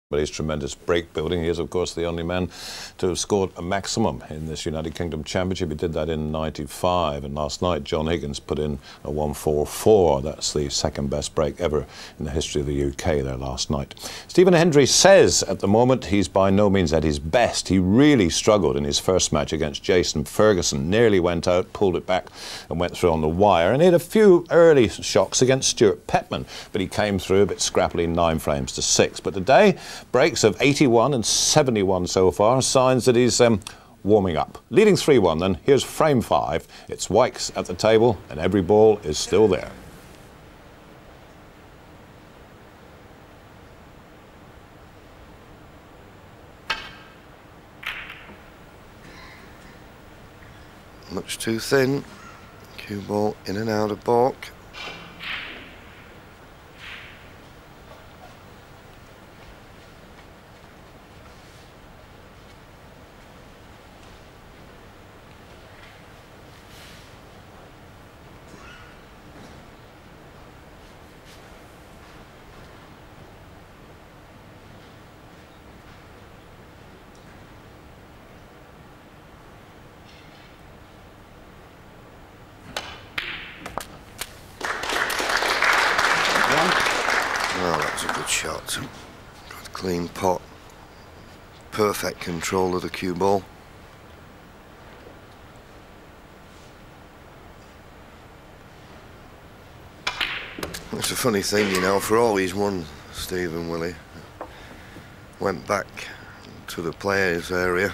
But his tremendous break building. He is, of course, the only man to have scored a maximum in this United Kingdom Championship. He did that in '95, and last night John Higgins put in a 144. That's the second best break ever in the history of the UK there last night. Stephen Hendry says at the moment he's by no means at his best. He really struggled in his first match against Jason Ferguson. Nearly went out, pulled it back and went through on the wire. And he had a few early shocks against Stuart Pettman, but he came through a bit scrappily, 9 frames to 6. But today, breaks of 81 and 71 so far, signs that he's warming up. Leading 3-1 then, here's frame 5. It's Wykes at the table and every ball is still there. Much too thin. Cue ball in and out of baulk. Oh, that was a good shot. Good clean pot. Perfect control of the cue ball. It's a funny thing, you know, for all he's won, Stephen Willie went back to the players' area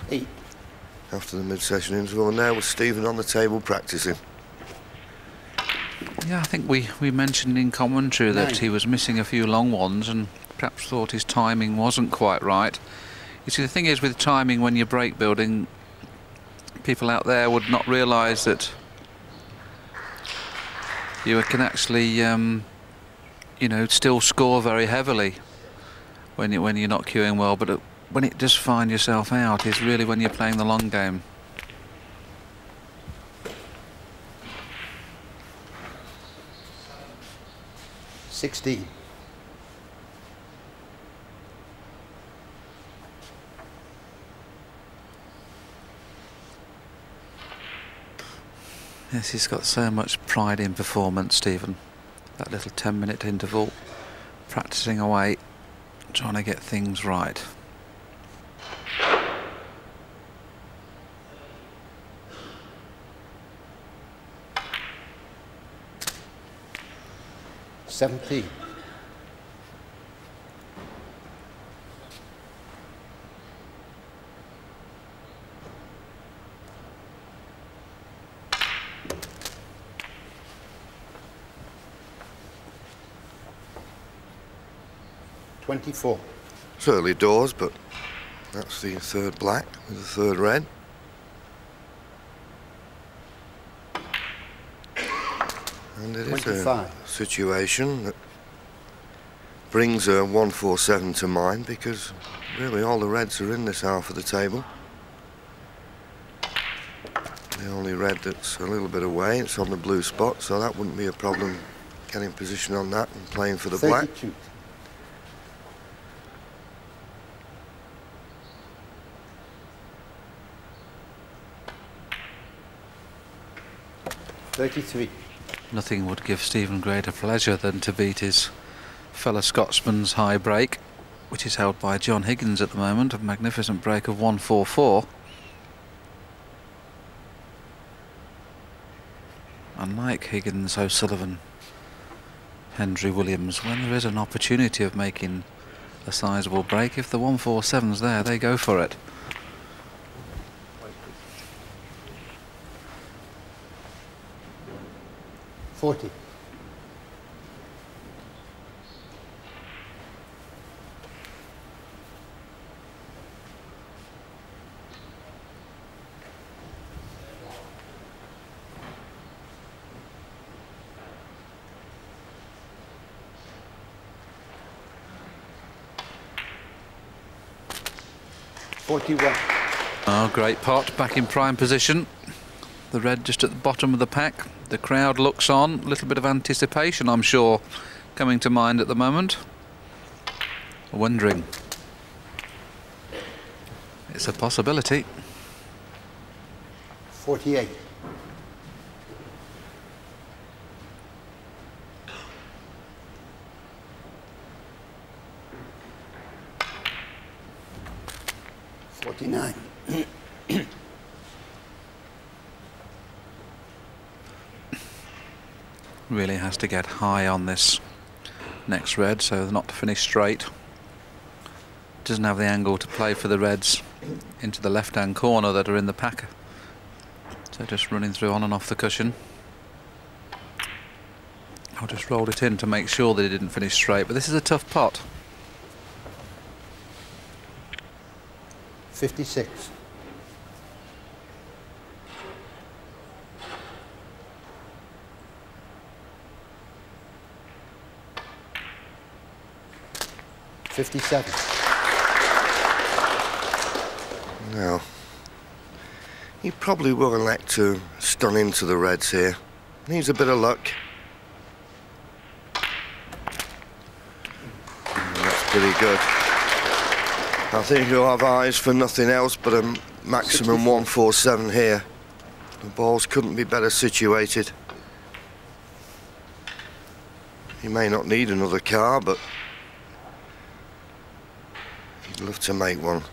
after the mid-session interval, and now with Stephen on the table practicing. Yeah, I think we mentioned in commentary that he was missing a few long ones and perhaps thought his timing wasn't quite right. You see, the thing is with timing when you're break building, people out there would not realise that you can actually, you know, still score very heavily when you're not cueing well. But when it does find yourself out is really when you're playing the long game. Yes, he's got so much pride in performance, Stephen. That little 10-minute interval, practicing away, trying to get things right. $17. $24. It's early doors, but that's the third black with the third red. And it 25. Is a situation that brings a 147 to mind, because really all the reds are in this half of the table. The only red that's a little bit away, it's on the blue spot, so that wouldn't be a problem getting position on that and playing for the 32. black. $33. Nothing would give Stephen greater pleasure than to beat his fellow Scotsman's high break, which is held by John Higgins at the moment, a magnificent break of 144. Unlike Higgins, O'Sullivan, Hendry, Williams, when there is an opportunity of making a sizable break, if the 147's there, they go for it. $40. $41. Oh, great pot, back in prime position. The red just at the bottom of the pack. The crowd looks on. A little bit of anticipation, I'm sure, coming to mind at the moment. Wondering. It's a possibility. 48. $49. Really has to get high on this next red so not to finish straight. Doesn't have the angle to play for the reds into the left hand corner that are in the pack. So just running through on and off the cushion. I'll just roll it in to make sure that it didn't finish straight, but this is a tough pot. 56. $57. Now, he probably will elect to stun into the reds here. Needs a bit of luck. That's pretty good. I think he'll have eyes for nothing else but a maximum 64. 147 here. The balls couldn't be better situated. He may not need another car, but he'd love to make one.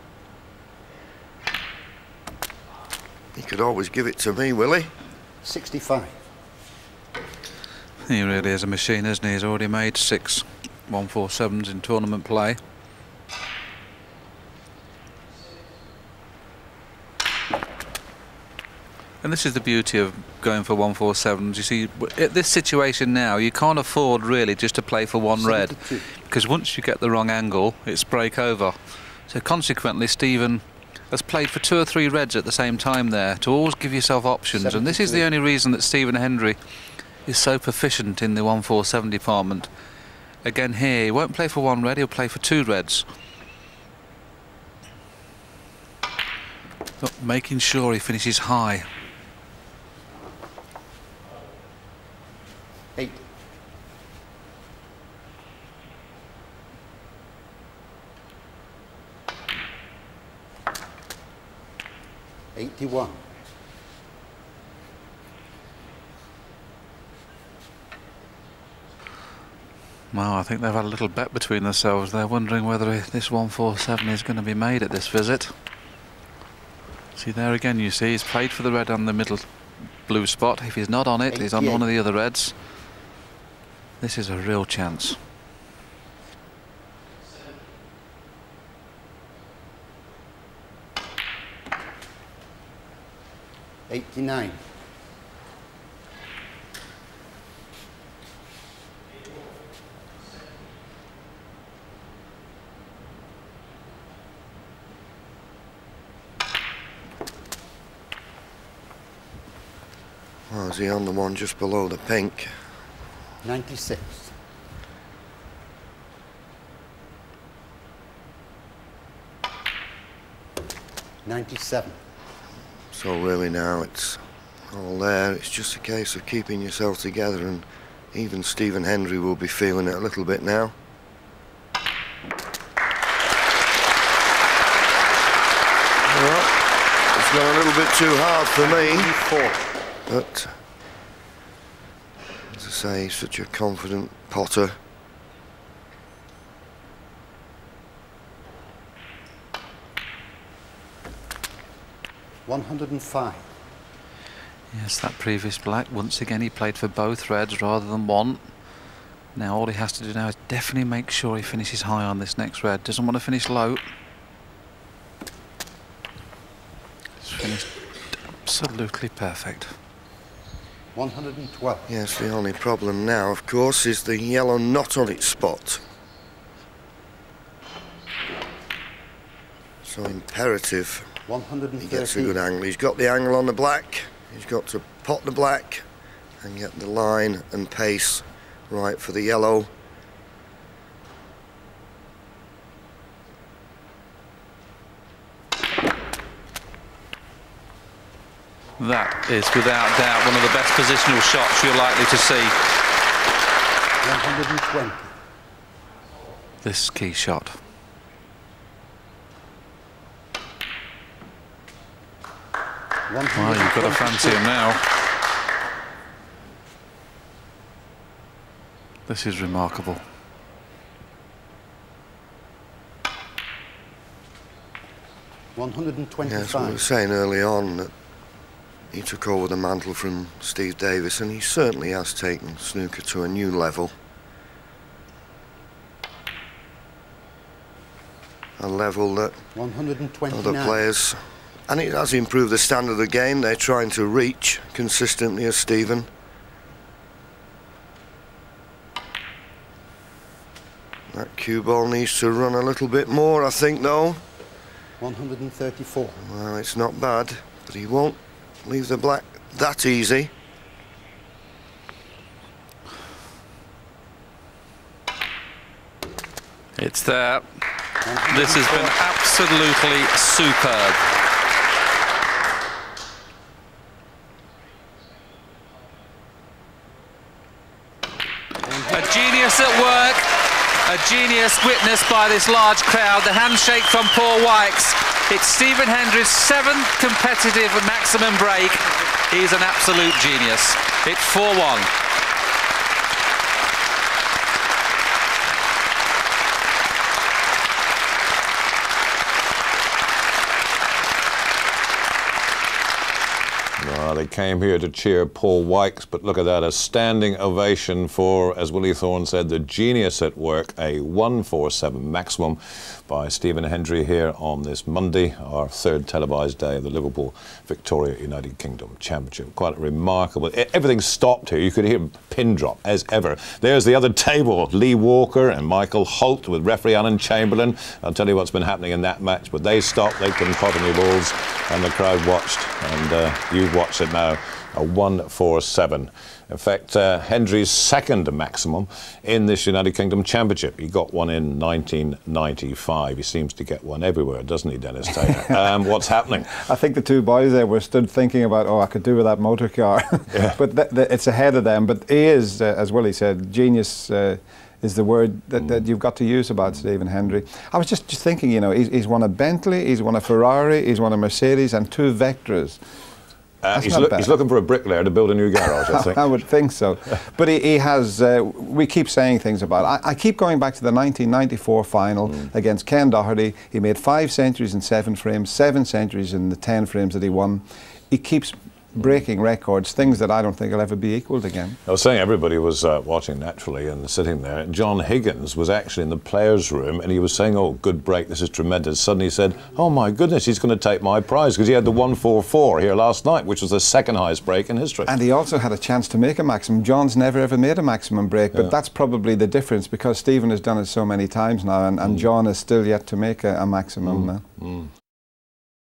He could always give it to me, will he? 65. He really is a machine, isn't he? He's already made 6 147s in tournament play. And this is the beauty of going for 147s. You see, at this situation now, you can't afford really just to play for one red, 72. because once you get the wrong angle, it's break over. So consequently, Stephen has played for 2 or 3 reds at the same time there, to always give yourself options. 72. And this is the only reason that Stephen Hendry is so proficient in the 147 department. Again here, he won't play for 1 red, he'll play for 2 reds. But making sure he finishes high. 8. $81. Well, I think they've had a little bet between themselves. They're wondering whether this 147 is going to be made at this visit. See there again, you see, he's played for the red on the middle blue spot. If he's not on it, he's on one of the other reds. This is a real chance. $89. Well, is he on the one just below the pink? 96. $97. So really now it's all there. It's just a case of keeping yourself together, and even Stephen Hendry will be feeling it a little bit now. Well, it's gone a little bit too hard for me. 94. But, as I say, he's such a confident potter. $105. Yes, that previous black, once again he played for both reds rather than one. Now all he has to do now is definitely make sure he finishes high on this next red. Doesn't want to finish low. It's finished absolutely perfect. 112. Yes, the only problem now, of course, is the yellow not on its spot. So imperative he 113. gets a good angle. He's got the angle on the black. He's got to pot the black and get the line and pace right for the yellow. That is without doubt one of the best positional shots you're likely to see. 120. This key shot. Well, you've got to fancy him now. This is remarkable. $125. Yes, we were saying early on that he took over the mantle from Steve Davis, and he certainly has taken snooker to a new level. A level that 129. other players, and it has improved the standard of the game they're trying to reach consistently as Stephen. That cue ball needs to run a little bit more, I think, though. 134. Well, it's not bad, but he won't leave the black that easy. It's there. This has been absolutely superb. A genius at work. A genius witnessed by this large crowd. The handshake from Paul Wykes. It's Stephen Hendry's 7th competitive maximum break. He's an absolute genius. It's 4-1. They came here to cheer Paul Wykes, but look at that, a standing ovation for, as Willie Thorne said, the genius at work, a 147 maximum by Stephen Hendry here on this Monday, our 3rd televised day of the Liverpool Victoria United Kingdom Championship. Quite remarkable. Everything stopped here. You could hear a pin drop as ever. There's the other table, Lee Walker and Michael Holt with referee Alan Chamberlain. I'll tell you what's been happening in that match, but they stopped, they couldn't pot any balls, and the crowd watched, and you've watched it now, a 147. In fact, Hendry's 2nd maximum in this United Kingdom Championship. He got one in 1995. He seems to get one everywhere, doesn't he, Dennis Taylor? What's happening? I think the two boys there were stood thinking about, oh, I could do with that motor car. Yeah. But it's ahead of them. But he is, as Willie said, genius is the word that you've got to use about Stephen Hendry. I was just thinking, you know, he's won a Bentley, he's won a Ferrari, he's won a Mercedes and 2 Vectras. He's looking for a bricklayer to build a new garage, I think. I would think so. But he has, we keep saying things about it. I keep going back to the 1994 final against Ken Doherty. He made 5 centuries in 7 frames, 7 centuries in the 10 frames that he won. He keeps breaking records, things that I don't think will ever be equalled again. I was saying everybody was watching naturally and sitting there. John Higgins was actually in the players' room and he was saying, oh, good break, this is tremendous. Suddenly he said, oh my goodness, he's going to take my prize, because he had the 144 here last night, which was the 2nd highest break in history. And he also had a chance to make a maximum. John's never ever made a maximum break, but that's probably the difference, because Stephen has done it so many times now, and John is still yet to make a maximum.